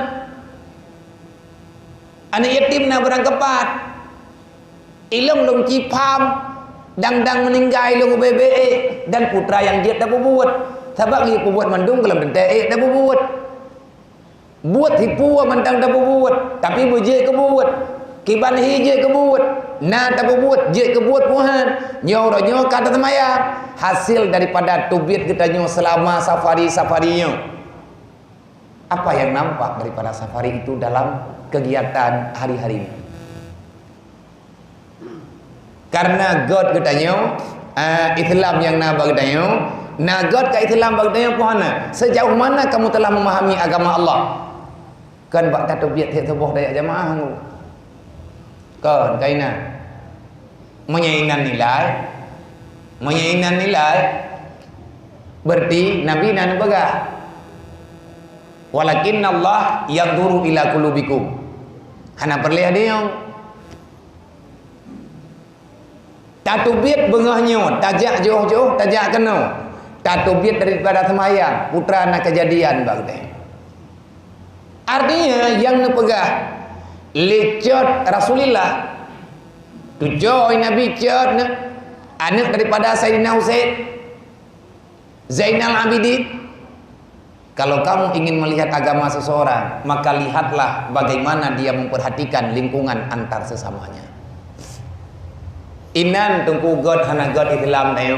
Anak yatim na barang kepat. Ilung long cipam, dang meninggal long bebe dan putra yang dia dah buat. Sebab dia buat mandung dalam dente dah buat. Buat hipu mandang dah buat, tapi buje ke buat. Kiban hije ke buat. Na dah buat, je ke buat Tuhan. Nyo kata temaya hasil daripada tubit kita nyo selama safari-safarinya. Apa yang nampak daripada safari itu dalam kegiatan hari-hari ini? Karena God katanya Islam yang nabag katanya, nah God ke Islam bag katanya puhana. Sejauh mana kamu telah memahami agama Allah? Kan bak tatubiat he tubuh daya jamaah tu. Kan kaina menyainan nilai berarti Nabi nan bagah. Walakin Allah yanzuru ila qulubikum. Hana perlihat dia. Tatubit bengahnya, tajak jauh-jauh, tajak kena. Tatubit daripada semayang, putra nak kejadian bagdeh. Artinya yang nepegah lecot Rasulullah. Tujuh Nabi cot anak daripada Sayyidina Husain Zainal Abidin. Kalau kamu ingin melihat agama seseorang, maka lihatlah bagaimana dia memperhatikan lingkungan antar sesamanya. Inan tungku god hana god Islam tayo.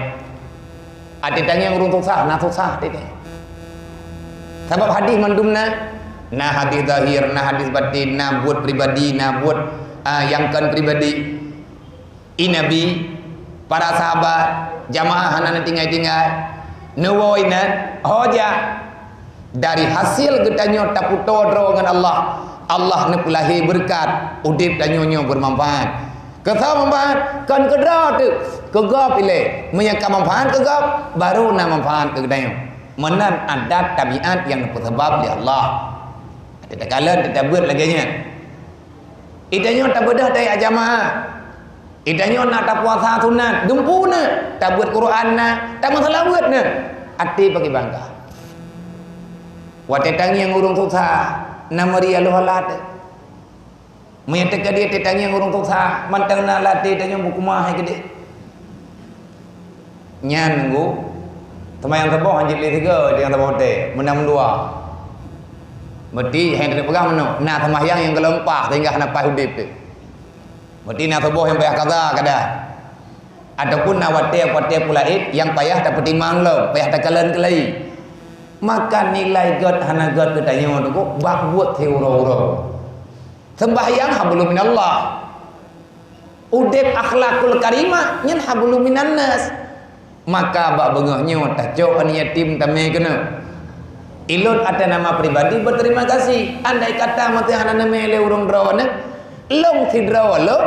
Ati tanya urung susah, na susah tete. Sebab hadis mandumna, na hadis zahir, na hadis batin, na buat pribadi, na buat yang kan pribadi. Nabi, para sahabat, jamaah hana tinggal-tinggal, nuwoinan, hoja. Dari hasil gedanyo taputo dro dengan Allah, Allah nepulahi berkat udip danyonyo bermanfaat. Kata manfaat kan kedra tu kegap ile menyangka manfaat kegap baru na manfaat kegedanyo. Menan adat tabiat yang sebab di Allah. Ada kala kita buat lagi nya. Idanyo tak bedah dari jamaah. Idanyo nak tak puasa sunat, dumpuna, tak buat Quran na, tak masalah buat na. Ati bagi bangga. Watetang yang urung susah nama dia luhalat menyatakan dia tetang yang urung susah mantang na latih tanya buku mah gede nyan nggu temayang teboh anjir li tiga dia teboh te menang dua berarti yang tidak pegang mana na temayang yang kelempah sehingga hana pah hudip tu berarti na teboh yang payah kata kada ataupun na watia pula yang payah tak pertimang lo payah tak kalen kelai. Maka nilai god hana god ketanya tu kok bak buat teuro-uro. Sembahyang hablum minallah. Udep akhlakul karimah nyen hablum minan nas. Maka bak bengahnya tajuk an yatim tame kena. Ilun ada nama pribadi berterima kasih. Andai kata mati hana nama le urung drawana, long tidra lo.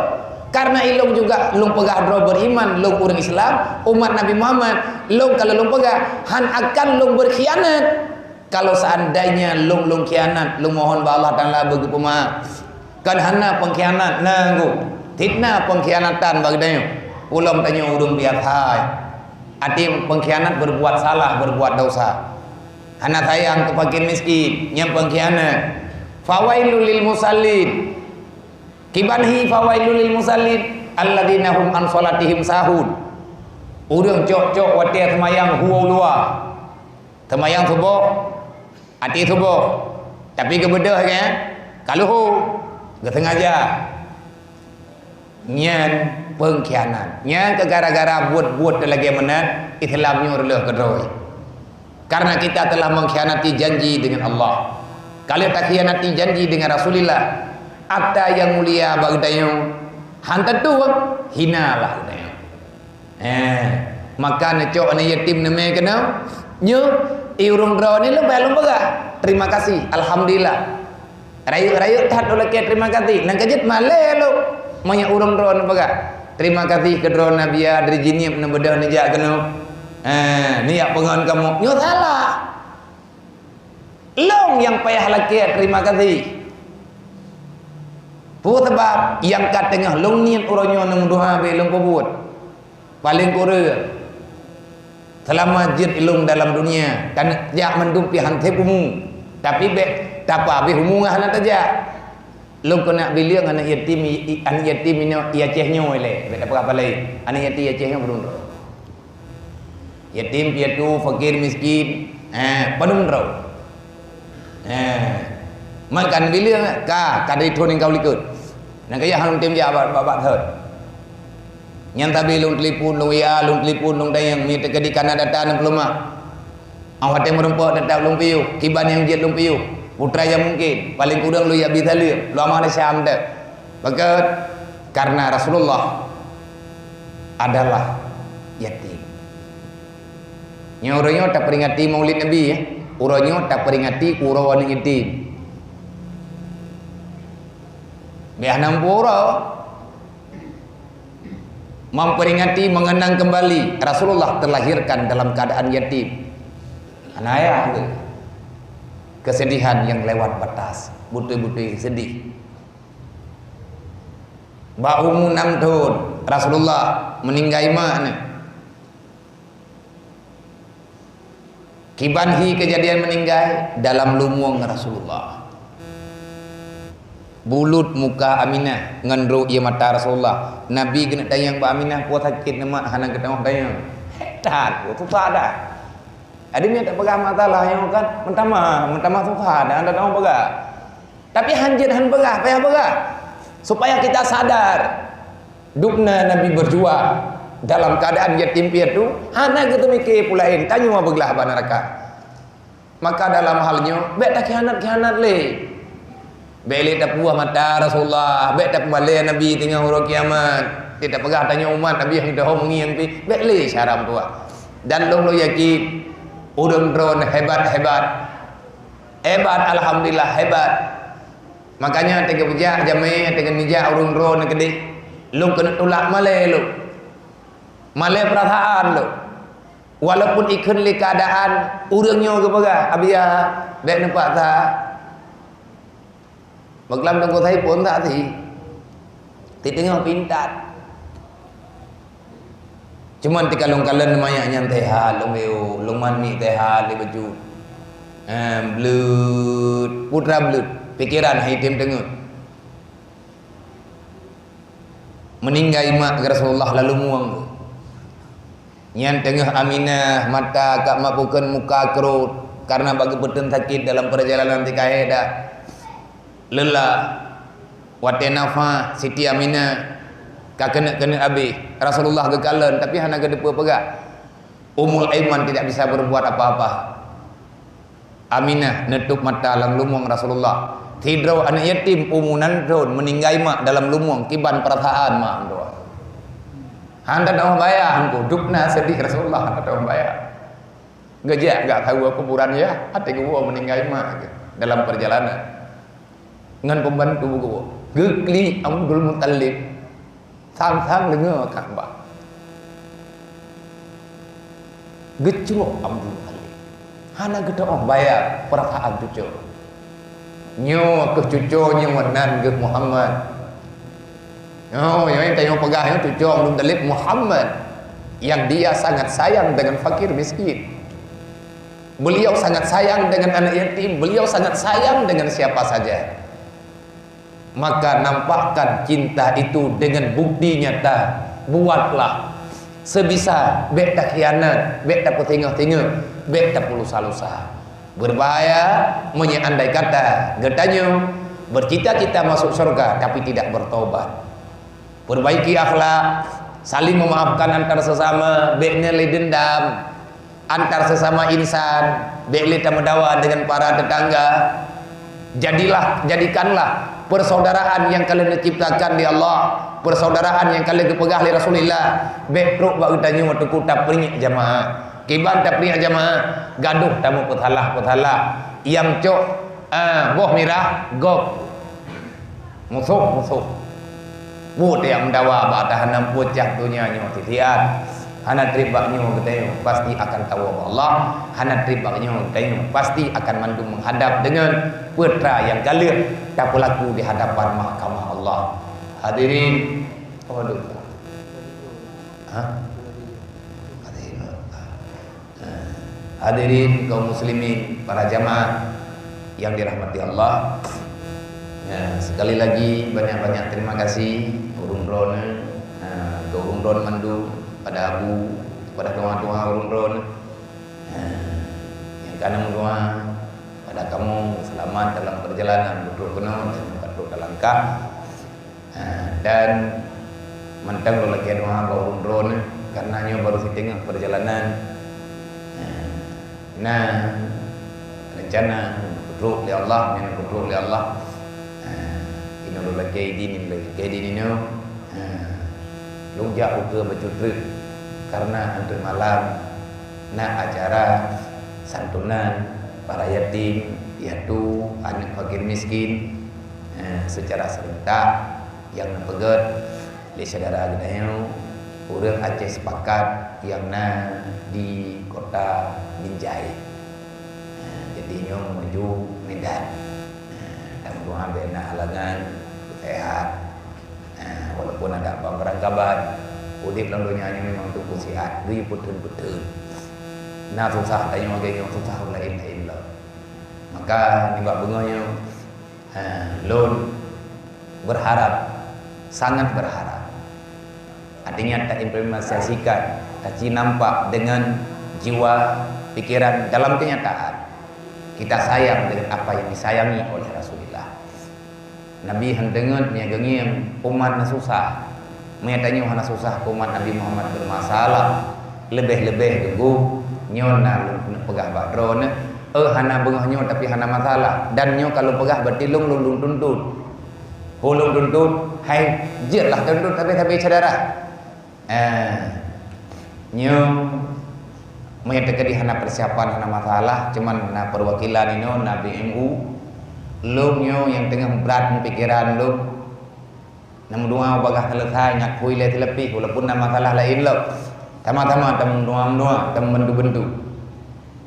Karena ilung juga lung pegah dro beriman, lung orang Islam, umat Nabi Muhammad, lung kalau lung pegah han akan lung berkhianat. Kalau seandainya lung khianat, lung mohon ba Allah Taala bagi pemaaf. Kan hana pengkhianat nanggu. Fitnah pengkhianatan bagdanya. Ulam tanya urung biasa. Ati pengkhianat berbuat salah, berbuat dosa. Hana sayang ke fakir miskin, yang pengkhianat. Fawailul lil musallin. Kibanhi fawailul lil musallin alladzina hum an salatihim sahun. Urang cok-cok watia semayang huau luar. Semayang subuh, ati subuh. Tapi kebedah kan? Kalau hu, kesengaja. Nyan pengkhianat. Nyan ke gara-gara buat-buat lagi menat Islamnya releh kedoi. Karena kita telah mengkhianati janji dengan Allah. Kalau tak khianati janji dengan Rasulullah, akta yang mulia bagdayo hantar tu hinalah bagdayo. Maka necok ni yatim neme kena nyu iurung dro ni lu belum pegah. Terima kasih, alhamdulillah. Rayu-rayu tak oleh terima kasih. Nang kejut male lu monya urung dro ni pegah. Terima kasih ke dro nabiya dari jinim na bedah ni jak kena. Ni yak pengon kamu. Nyu salah. Long yang payah laki terima kasih. Pu sebab yang kat tengah long niat uronyo nang doa be long buat. Paling kore. Selama jid ilung dalam dunia kan jak mendumpi hante kumu. Tapi be tapa be humungah na taja. Long kena biliang anak yatim ini ia cehnyo le. Be apa lain. Anak yatim ia cehnyo berun. Yatim piatu fakir miskin padum ro. Makan biliang ka kadai thon kau likut. Nang kaya hanum tim ja babat thot. Nyan tabi lung telefon lung ya lung telefon lung dayang mi tekedi kana data nang peluma. Awat yang merempok tetap lung piu, kiban yang jet lung piu. Putra yang mungkin paling kurang lu ya bisa liu, lu amal syam dak. Maka karena Rasulullah adalah yatim. Nyoronyo tak peringati Maulid Nabi ya. Uronyo tak peringati urawan yatim. Biar nampura memperingati mengenang kembali Rasulullah terlahirkan dalam keadaan yatim. Anaya kesedihan yang lewat batas, butuh-butuh sedih. Ba umur 6 tahun Rasulullah meninggal mana? Kibanhi kejadian meninggal dalam lumuang Rasulullah. Bulut muka Aminah ngendro ia mata Rasulullah. Nabi kena tayang ba Aminah puas sakit nama hanang ketengah tayang. Tak, tu tak ada. Adanya tak pegah matalah yang kan mentama Tuhan dan anda tahu pegah. Tapi hanjir han pegah, payah pegah. Supaya kita sadar dukna Nabi berjuang dalam keadaan yatim piatu, hana kita mikir pulain tanyu mah beglah neraka. Maka dalam halnya bet tak khianat le. Beli tak buah mata Rasulullah, bet tak balik Nabi tinggal huruf kiamat. Tidak pegah tanya umat Nabi yang dah mengiang pi, bet le syaram tua. Dan lo yakin urun drone hebat alhamdulillah hebat. Makanya tega bejak jamai tega nijak urun drone gede. Lu kena tolak malai lu. Malai perasaan lu. Walaupun ikut li keadaan urangnya ke pegah abia dek nampak tak. Baglam tengok saya pun tak sih. Tengok pintar. Cuman tika long-kalan mayak nyan tehal long meu long mani tehal di baju blut putra blut pikiran hitam tengok meninggal mak Rasulullah lalu muang nyan tengah Aminah mata kak mapukan muka kerut karena bagi petun sakit dalam perjalanan tika heda lelah watenafa Siti Aminah kena abi Rasulullah kekalan tapi hana gedepa pegak Ummul Aiman tidak bisa berbuat apa-apa. Aminah netup mata dalam lumung Rasulullah tidrau anak yatim umunan drone meninggal mak dalam lumung kiban perasaan mak doa handa dah bayar hangku dukna sedih Rasulullah handa dah bayar gajah enggak tahu kuburan ya hati gua meninggal mak dalam perjalanan ngan pembantu gua gekli Abdul Muttalib sang dengar Ka'bah. Gecuk Abdul Muttalib. Hana gede bayar perasaan cucu. Nyo ke cucunya menan ke Muhammad. Oh, yang tengok pegah yang cucu Abdul Muttalib Muhammad yang dia sangat sayang dengan fakir miskin. Beliau sangat sayang dengan anak yatim, beliau sangat sayang dengan siapa saja. Maka nampakkan cinta itu dengan bukti nyata. Buatlah sebisa, bet tak khianat, bet tak tengah-tengah, bet tak lusa-lusa. Berbahaya menyandai kata getanya bercita-cita masuk surga tapi tidak bertobat. Perbaiki akhlak, saling memaafkan antar sesama, bet nilai dendam antar sesama insan, bet lita mendawa dengan para tetangga. Jadikanlah persaudaraan yang kalian ciptakan di Allah, persaudaraan yang kalian kepegah di Rasulullah. Bekruk bak tanya waktu ku tak peringat jamaah. Kiban tak peringat jamaah, gaduh tamu puthalah. Yang cok boh mirah gop. Musuh. Bud yang mendawa bak tahanam pucak dunia nyo titian. Hana tribaknya ketemu pasti akan tahu Allah. Hana tribaknya ketemu pasti akan mandu menghadap dengan putra yang galir tak berlaku di hadapan mahkamah Allah. Hadirin, waduh. Hadirin kaum muslimin, para jamaah yang dirahmati Allah. Ya, sekali lagi banyak-banyak terima kasih urung drone mandu pada Abu, pada doa-doa urun-urun yang karena mendoa pada kamu selamat dalam perjalanan betul penuh dan betul dalam kah dan mentang lo lagi doa urun-urun karena nyo baru tengah perjalanan nah rencana betul li Allah yang betul li Allah ini lo lagi dini no lungjak uke bercutrik karena antur malam nak acara santunan para yatim piatu anak fakir miskin secara serentak yang pegat li saudara gedayo urang Aceh sepakat yang di kota Binjai jadi nyo menuju Medan dan doa bena halangan sehat. Walaupun ada bangkerang kabar udip dalam dunia ini memang tubuh sihat dia putun-putun nah susah tanya maganya susah lain illa maka ni buat bunganya lon berharap sangat berharap artinya tak implementasikan tak nampak dengan jiwa pikiran dalam kenyataan kita sayang dengan apa yang disayangi oleh Rasulullah. Nabi hendengan yang umat na susah, menyatanya hana susah umat Nabi Muhammad bermasalah, lebih-lebih tunggu nyona lu pegah badrona, hana bengah nyo tapi hana masalah, dan nyo kalau pegah berarti lung tuntut, hulung tuntut, hai jelah tuntut tapi saudara, nyo menyatakan di hana persiapan hana masalah, cuman na perwakilan ini na BMU lu nyo yang tengah berat pikiran lu namun doa bagah selesai ngakui lebih walaupun na masalah lain lo sama-sama tem doa tem bentu-bentu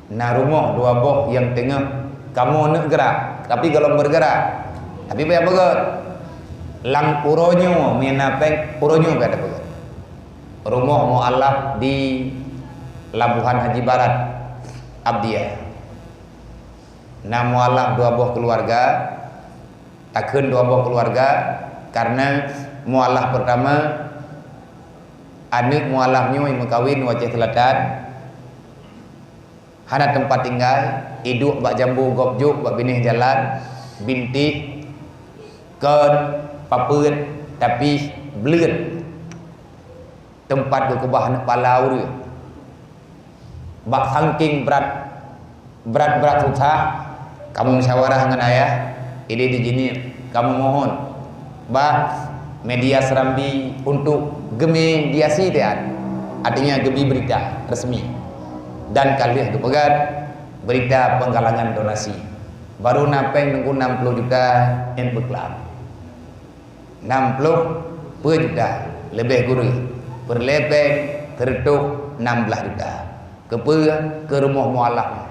na rumah dua boh yang tengah kamu nak gerak tapi kalau bergerak tapi bayar begat lang puronyo menapeng puronyo bayar begat rumah mu'alaf di Labuhan Haji Barat Abdiya. Nah mu'alaf dua buah keluarga, takkan dua buah keluarga karena mu'alaf pertama anak mu'alafnya yang mengkawin wajah selatan, hana tempat tinggal, hidup bak jambu gobjuk bak binih jalan, bintik, ken, paput, tapi belut tempat kebahan palau dia. Bak saking berat susah, kamu musyawarah dengan ayah, ini di sini kamu mohon, bah media serambi untuk gemi diasi tean, artinya gemi berita resmi, dan kalian kepegat berita penggalangan donasi, baru napeng nunggu 60 juta yang berkelam, 60 juta lebih gurih, berlepeng tertuk 16 juta. Ke rumah mu'alaf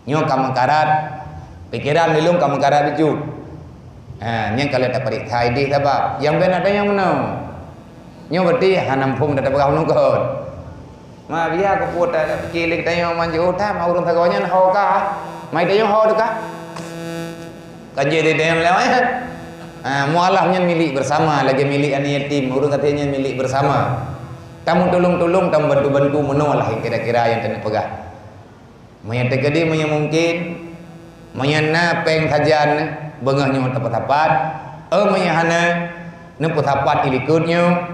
nyo kamu karat pikiran lilung kamu karat biju nyang kalau tak parik thai di sebab yang benar ada yang mana nyo berarti hanam pung dah pegah nungkon ma biar ko puta kilik tayo manju ta ma urang tagawanya ho ka mai tayo ho dekat kan jadi dem lewat mu'alafnya milik bersama lagi milik anak yatim urang katanya milik bersama. Kamu tolong-tolong, kamu bantu-bantu menolak yang kira-kira yang kena pegah. Menyatakan dia mungkin menyana peng kajian bengahnya tepat-tepat, menyahana tepat ilikutnya,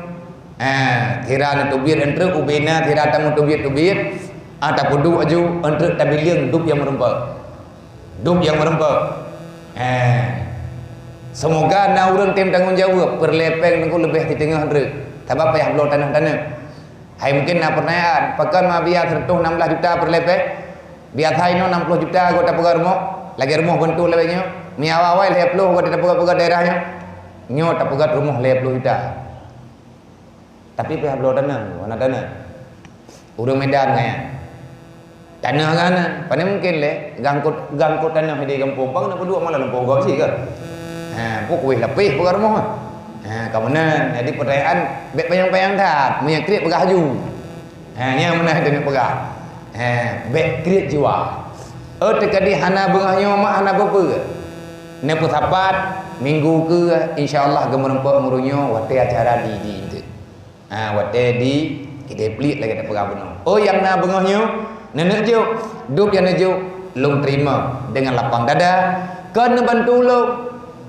tira na tubir entre ubena tira tamu tubir ataupun du aju entre tabiling dub yang merempek, semoga na urang tim tanggung jawab perlepeng nengku lebih di tengah entre sebab payah belum tanah-tanah. Hai mungkin na pertanyaan, pakan ma biar tertuh 16 juta per lepek. Biar thai no 60 juta gua tak pegar rumah. Lagi rumah bentuk lebihnya. Mi awal 20 gua tak pegar daerahnya. Nyo tak pegar rumah 20 juta. Tapi pihak belum tanah, mana tanah. Urang Medan kaya. Tanah kan, pada mungkin le gangkut tanah di kampung pang nak dua malah lampau gau sih ke. Pokok lebih pegar rumah. Kemudian jadi pertanyaan bayang-bayang dah punya krip pegaju yang mana dengan pegah bek krip jiwa tekadi hana bengahnya mak hana bepe ne putapat minggu ke insyaallah gemerempek murunyo wate acara di itu wate di kita pelit lagi tak pegah benar yang na bengahnya nenek juk duk yang nejuk long terima dengan lapang dada kena bantu lo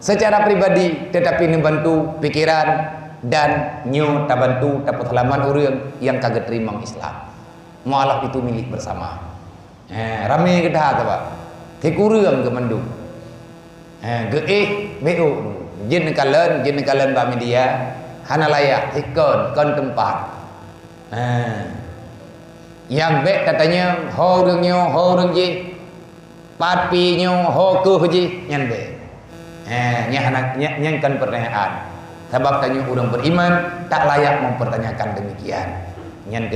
secara pribadi tetapi membantu pikiran dan nyo tak bantu dapat halaman urang yang kagak terima Islam. Mu'alaf itu milik bersama. Ramai ke dah apa? Tikurang ke mandu. BO jin kalen ba media hana layak tikon kon tempat. Yang bek katanya ho urang ji patpinyo ho ke ji nyan bek. Nyangkan pertanyaan sebab tanya orang beriman tak layak mempertanyakan demikian nyan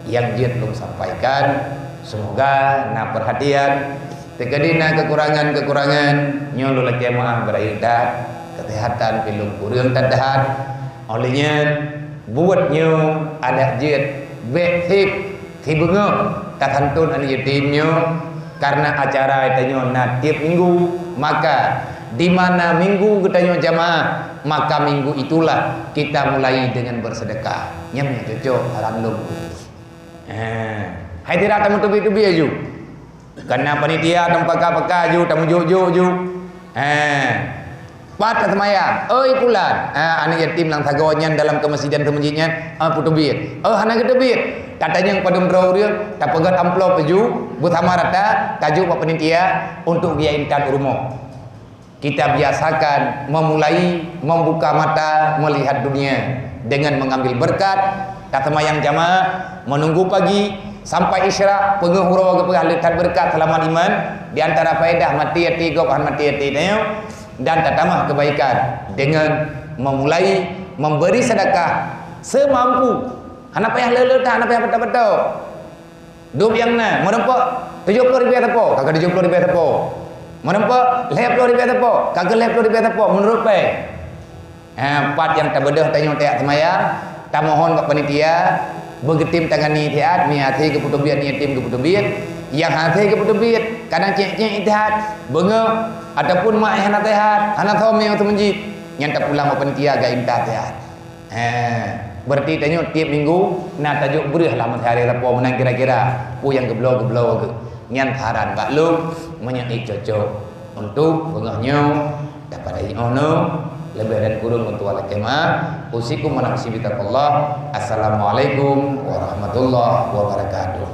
yang dia belum sampaikan semoga na perhatian tekadina kekurangan nyolo lagi maaf beraidat kesehatan pilung kurang tadahat olehnya buatnya ada jet betip tibungo tak hantun anu yatimnya karena acara itu na tiap minggu maka di mana minggu kita jamaah maka minggu itulah kita mulai dengan bersedekah nyamnya cocok haram lu Hai tidak tamu tebi-tebi aju. Karena panitia tempat peka ju tamu juk ju. Pat semayang. Oi pulan. Anak yatim lang tagonya dalam kemasjidan ke masjidnya. Putubit. Hana ketebit. Katanya pada merau dia tak pegat amplop ju bersama rata tajuk pak panitia untuk dia intan rumah. Kita biasakan memulai membuka mata melihat dunia dengan mengambil berkat. Tak semayang jamaah menunggu pagi sampai isyarat penguhur ke berkat selama iman di antara faedah mati hati gopahan mati hati dan tatamah kebaikan dengan memulai memberi sedekah semampu. Anak payah leletah, anak payah betul-betul. Dup yang na, menempak 70 ribu tepo, kagak 70 ribu tepo. Menempak 50 ribu tepo, kagak 50 ribu tepo menurut pay. Empat yang tak bedah tanya tiap semayang, tak mohon pak panitia bergetim tangani tiat mi hati keputubiat ni tim keputubiat yang hati keputubiat kadang cek-cek itihat bengok ataupun mak yang nasihat anak tahu yang temenjit yang tak pulang pak panitia gak intah tiat. Berarti tanya tiap minggu nak tajuk berih lah matahari apa menang kira-kira pu yang geblau-geblau ke nyan haran pak lu menyai cocok untuk bengahnya dapat ono lebih dan kurung untuk wala jemaah usikum wa nafsi bitaqullah. Assalamualaikum warahmatullahi wabarakatuh.